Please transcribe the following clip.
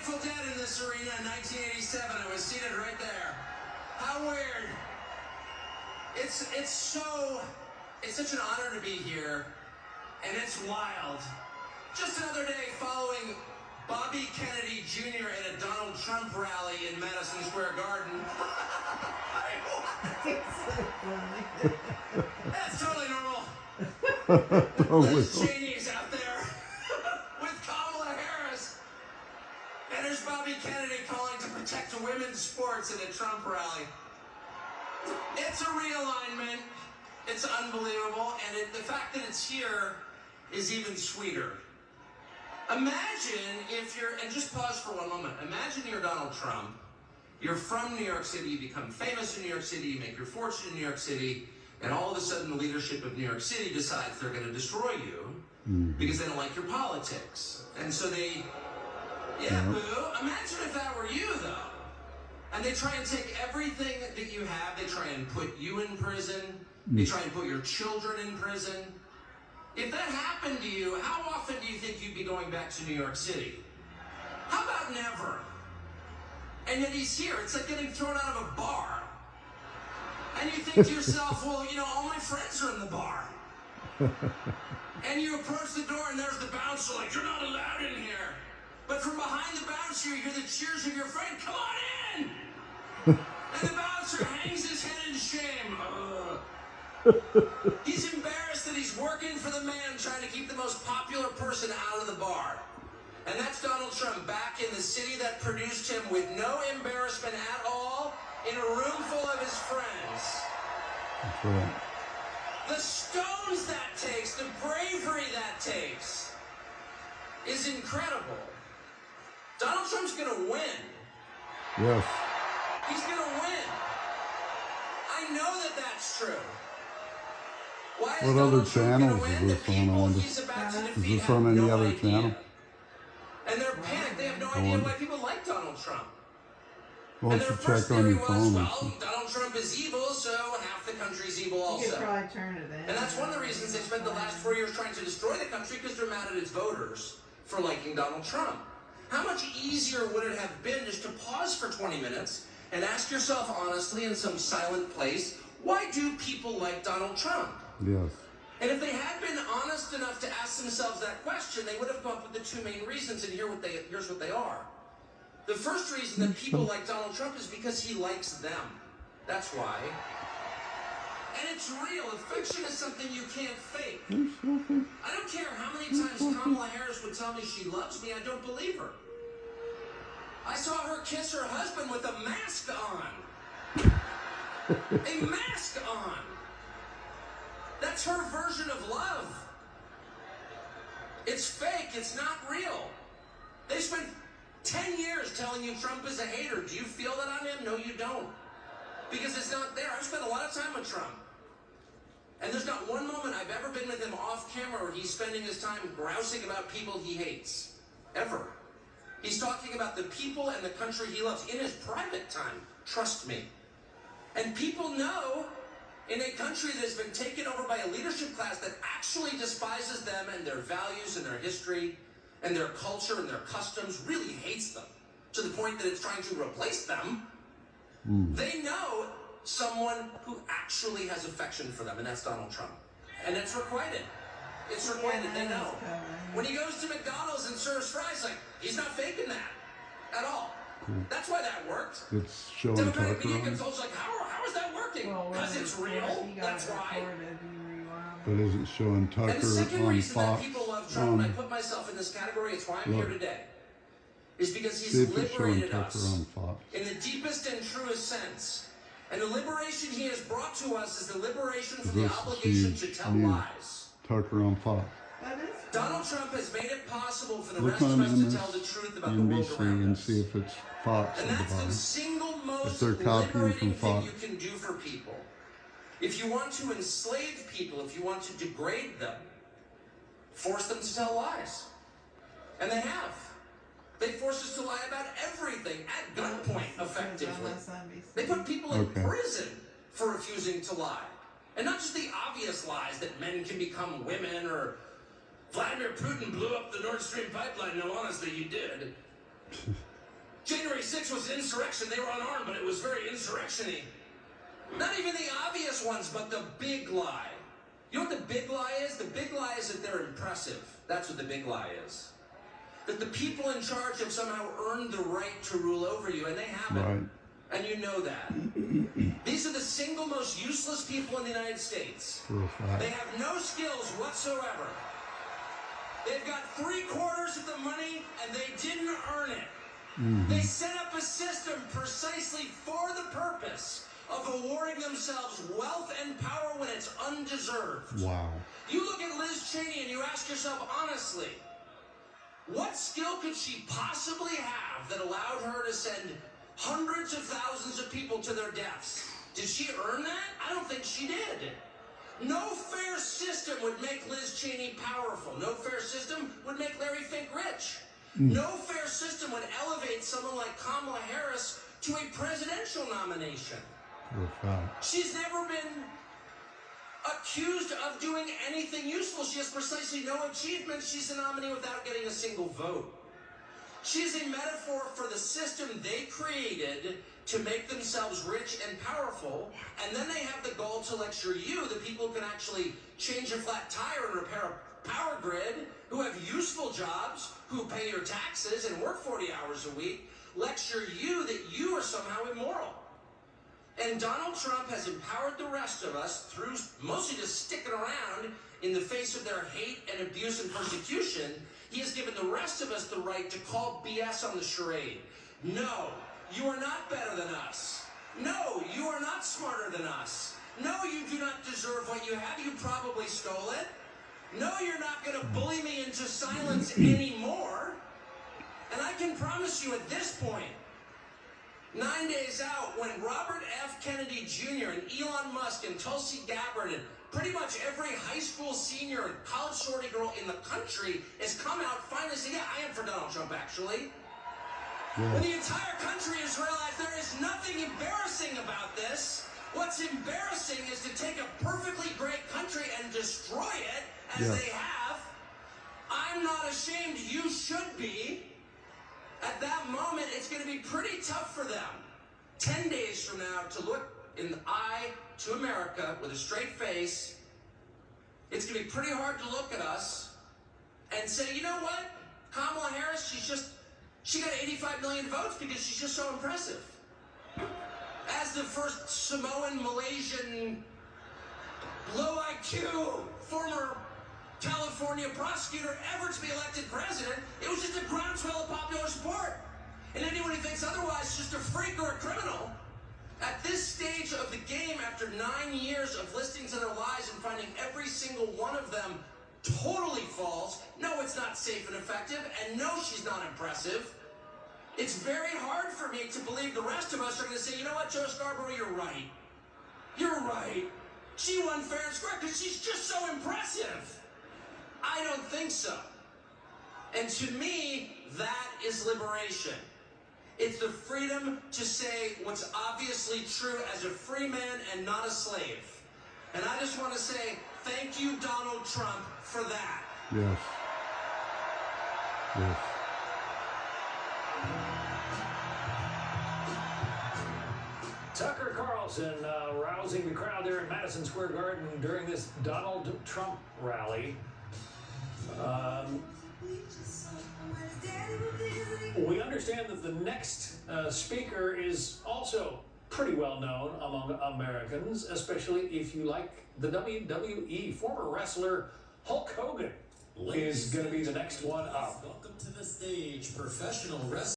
Grateful Dead in this arena in 1987. I was seated right there. How weird. It's such an honor to be here, and it's wild. Just another day following Bobby Kennedy Jr. at a Donald Trump rally in Madison Square Garden. That's totally normal. Liz Cheney's out there with Kamala Harris. And there's Bobby Kennedy calling to protect women's sports at a Trump rally. It's a realignment. It's unbelievable. And the fact that it's here is even sweeter. Imagine if you're, and just pause for one moment. Imagine you're Donald Trump. You're from New York City. You become famous in New York City. You make your fortune in New York City. And all of a sudden, the leadership of New York City decides they're going to destroy you because they don't like your politics. And so they, boo. Imagine if that were you, though. And they try and take everything that you have. They try and put you in prison. They try and put your children in prison. If that happened to you, how often do you think you'd be going back to New York City? How about never? And yet he's here. It's like getting thrown out of a bar. And you think to yourself, well, you know, all my friends are in the bar. And you approach the door and there's the bouncer like, you're not allowed in here. But from behind the bouncer, you hear the cheers of your friend, come on in! And the bouncer hangs his head in shame. He's embarrassed that he's working for the man trying to keep the most popular person out of the bar. And that's Donald Trump back in the city that produced him with no embarrassment at all, in a room full of his friends. That's right. The stones that takes, the bravery that takes, is incredible. Donald Trump's gonna win. Yes. He's gonna win. I know that that's true. Why is What other Donald Trump gonna channels win? is The this on, I people wonder? he's about to Is defeat this on have any no other idea. channel? And they're panicked. They have no idea why people like Donald Trump. Why And don't their you first check on theory your was, phone? well, Donald Trump is evil, so half the country's evil You also. could probably turn it in. And that's one of the reasons they spent the last 4 years trying to destroy the country, because they're mad at its voters for liking Donald Trump. How much easier would it have been just to pause for 20 minutes and ask yourself honestly in some silent place, why do people like Donald Trump? Yes. And if they had been honest enough to ask themselves that question, they would have come up with the two main reasons, and here's what they are. The first reason that people like Donald Trump is because he likes them. That's why. And it's real. Affection is something you can't fake. I don't care how many times Kamala Harris would tell me she loves me, I don't believe her. I saw her kiss her husband with a mask on. A mask on. That's her version of love. It's fake. It's not real. They spent 10 years telling you Trump is a hater. Do you feel that on him? No, you don't. Because it's not there. I've spent a lot of time with Trump. And there's not one moment I've ever been with him off camera where he's spending his time grousing about people he hates. Ever. He's talking about the people and the country he loves in his private time. Trust me. And people know in a country that has been taken over by a leadership class that actually despises them and their values and their history and their culture and their customs, really hates them to the point that it's trying to replace them, they know someone who actually has affection for them, and that's Donald Trump. And it's requited. It's requited, they know. When he goes to McDonald's and serves fries, like, he's not faking that at all. That's why that worked. It's showing Democratic Tucker media on. consultants like, how is that working? Because it's real. That's why. But is it showing And the Tucker second on reason that Fox? people love Trump, and I put myself in this category, it's why I'm here today, is because See he's if it's showing liberated Tucker us on Fox. in the deepest and truest sense. And the liberation he has brought to us is the liberation from the This obligation is to tell huge. lies. Tucker on Fox. Donald Trump has made it possible for the Look rest of on us to tell the truth about the world NBC around and us. see if it's Fox And at the that's the bottom. single most they're copying liberating from thing Fox. you can do for people. If you want to enslave people, if you want to degrade them, force them to tell lies. And they have. They force us to lie about everything at gunpoint, effectively. They put people in prison for refusing to lie. And not just the obvious lies that men can become women or Vladimir Putin blew up the Nord Stream pipeline. No, honestly, you did. January 6th was an insurrection. They were unarmed, but it was very insurrection-y. Not even the obvious ones, but the big lie. You know what the big lie is? The big lie is that they're impressive. That's what the big lie is. That the people in charge have somehow earned the right to rule over you, and they haven't. Right. And you know that. These are the single most useless people in the United States. For a fact. They have no skills whatsoever. They've got 3/4 of the money, and they didn't earn it. They set up a system precisely for the purpose of awarding themselves wealth and power when it's undeserved. Wow. You look at Liz Cheney and you ask yourself honestly, what skill could she possibly have that allowed her to send hundreds of thousands of people to their deaths? Did she earn that? I don't think she did. No fair system would make Liz Cheney powerful. No fair system would make Larry Fink rich. No fair system would elevate someone like Kamala Harris to a presidential nomination. For a fact. She's never been accused of doing anything useful. She has precisely no achievement. She's a nominee without getting a single vote. She's a metaphor for the system they created to make themselves rich and powerful, and then they have the goal to lecture you, the people who can actually change a flat tire and repair a power grid, who have useful jobs, who pay your taxes and work 40 hours a week, lecture you that you are somehow immoral. And Donald Trump has empowered the rest of us through mostly just sticking around in the face of their hate and abuse and persecution. He has given the rest of us the right to call BS on the charade. No, you are not better than us. No, you are not smarter than us. No, you do not deserve what you have. You probably stole it. No, you're not going to bully me into silence anymore. And I can promise you at this point, 9 days out, when Robert F. Kennedy Jr. and Elon Musk and Tulsi Gabbard and pretty much every high school senior and college sorority girl in the country has come out finally saying, yeah, I am for Donald Trump, actually. Yeah. When the entire country has realized there is nothing embarrassing about this, what's embarrassing is to take a perfectly great country and destroy it, as they have. I'm not ashamed. You should be. At that moment, it's going to be pretty tough for them 10 days from now to look in the eye to America with a straight face. It's going to be pretty hard to look at us and say, you know what? Kamala Harris, she got 85 million votes because she's just so impressive. As the first Samoan, Malaysian, low IQ, former California prosecutor ever to be elected president, it was just a groundswell of popular support. And anyone who thinks otherwise is just a freak or a criminal. At this stage of the game, after 9 years of listings of their lies and finding every single one of them totally false, no, it's not safe and effective, and no, she's not impressive. It's very hard for me to believe the rest of us are going to say, you know what, Joe Scarborough, you're right. You're right. She won fair and square because she's just so impressive. I don't think so. And to me, that is liberation. It's the freedom to say what's obviously true as a free man and not a slave. And I just want to say thank you, Donald Trump, for that. Yes. Yes. Tucker Carlson rousing the crowd there in Madison Square Garden during this Donald Trump rally. We understand that the next speaker is also pretty well known among Americans, especially if you like the WWE. Former wrestler Hulk Hogan is going to be the next one up. Welcome to the stage, professional wrestler.